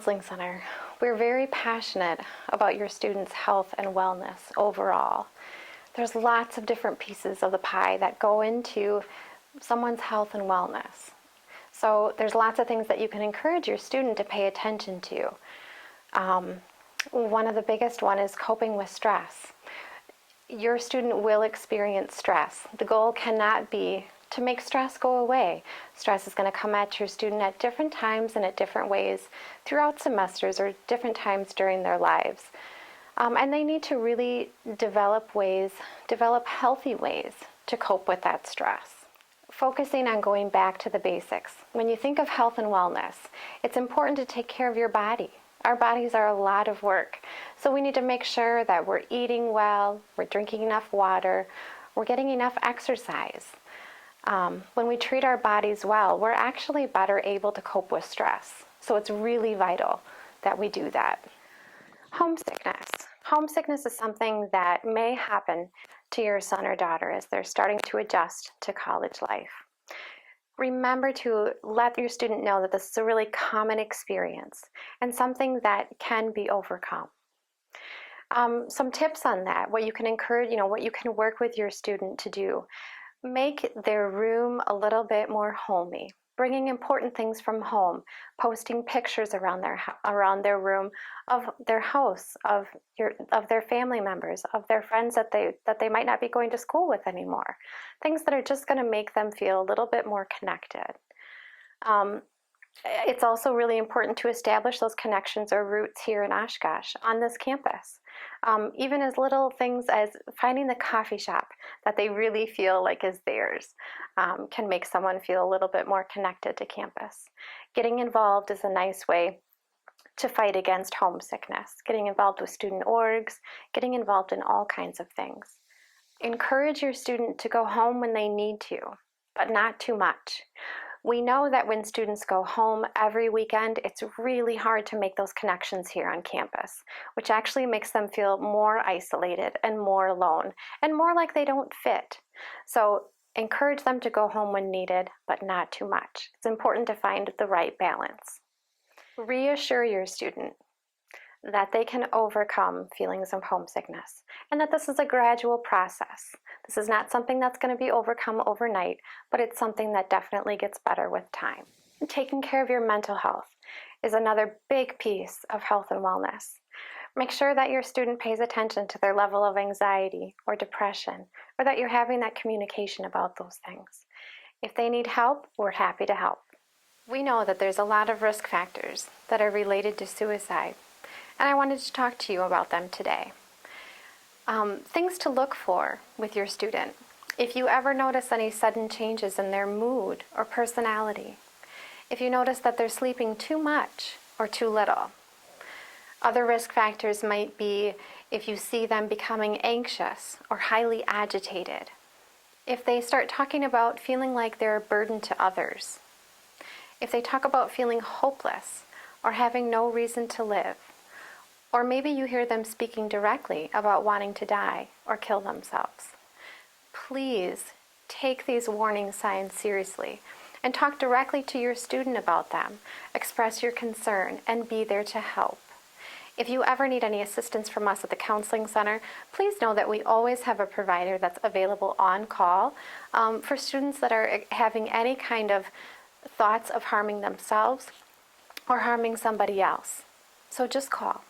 Counseling Center, we're very passionate about your students' health and wellness overall. There's lots of different pieces of the pie that go into someone's health and wellness. So there's lots of things that you can encourage your student to pay attention to. One of the biggest one is coping with stress. Your student will experience stress. The goal cannot be to make stress go away. Stress is going to come at your student at different times and at different ways throughout semesters or different times during their lives. And they need to really develop healthy ways to cope with that stress. Focusing on going back to the basics. When you think of health and wellness, it's important to take care of your body. Our bodies are a lot of work, so we need to make sure that we're eating well, we're drinking enough water, we're getting enough exercise. When we treat our bodies well, we're actually better able to cope with stress. So it's really vital that we do that. Homesickness. Homesickness is something that may happen to your son or daughter as they're starting to adjust to college life. Remember to let your student know that this is a really common experience and something that can be overcome. Some tips on that, what you can encourage, what you can work with your student to do. Make their room a little bit more homey, bringing important things from home, posting pictures around their room of their house, of their family members, of their friends that they might not be going to school with anymore. Things that are just going to make them feel a little bit more connected. It's also really important to establish those connections or roots here in Oshkosh on this campus. Even as little things as finding the coffee shop that they really feel like is theirs can make someone feel a little bit more connected to campus. Getting involved is a nice way to fight against homesickness. Getting involved with student orgs, getting involved in all kinds of things. Encourage your student to go home when they need to, but not too much. We know that when students go home every weekend, it's really hard to make those connections here on campus, which actually makes them feel more isolated and more alone and more like they don't fit. So encourage them to go home when needed, but not too much. It's important to find the right balance. Reassure your student that they can overcome feelings of homesickness and that this is a gradual process. This is not something that's going to be overcome overnight, but it's something that definitely gets better with time. And taking care of your mental health is another big piece of health and wellness. Make sure that your student pays attention to their level of anxiety or depression, or that you're having that communication about those things. If they need help, we're happy to help. We know that there's a lot of risk factors that are related to suicide, and I wanted to talk to you about them today. Things to look for with your student. If you ever notice any sudden changes in their mood or personality, if you notice that they're sleeping too much or too little. Other risk factors might be if you see them becoming anxious or highly agitated. If they start talking about feeling like they're a burden to others. If they talk about feeling hopeless or having no reason to live. Or maybe you hear them speaking directly about wanting to die or kill themselves. Please take these warning signs seriously and talk directly to your student about them. Express your concern and be there to help. If you ever need any assistance from us at the Counseling Center, please know that we always have a provider that's available on call for students that are having any kind of thoughts of harming themselves or harming somebody else. So just call.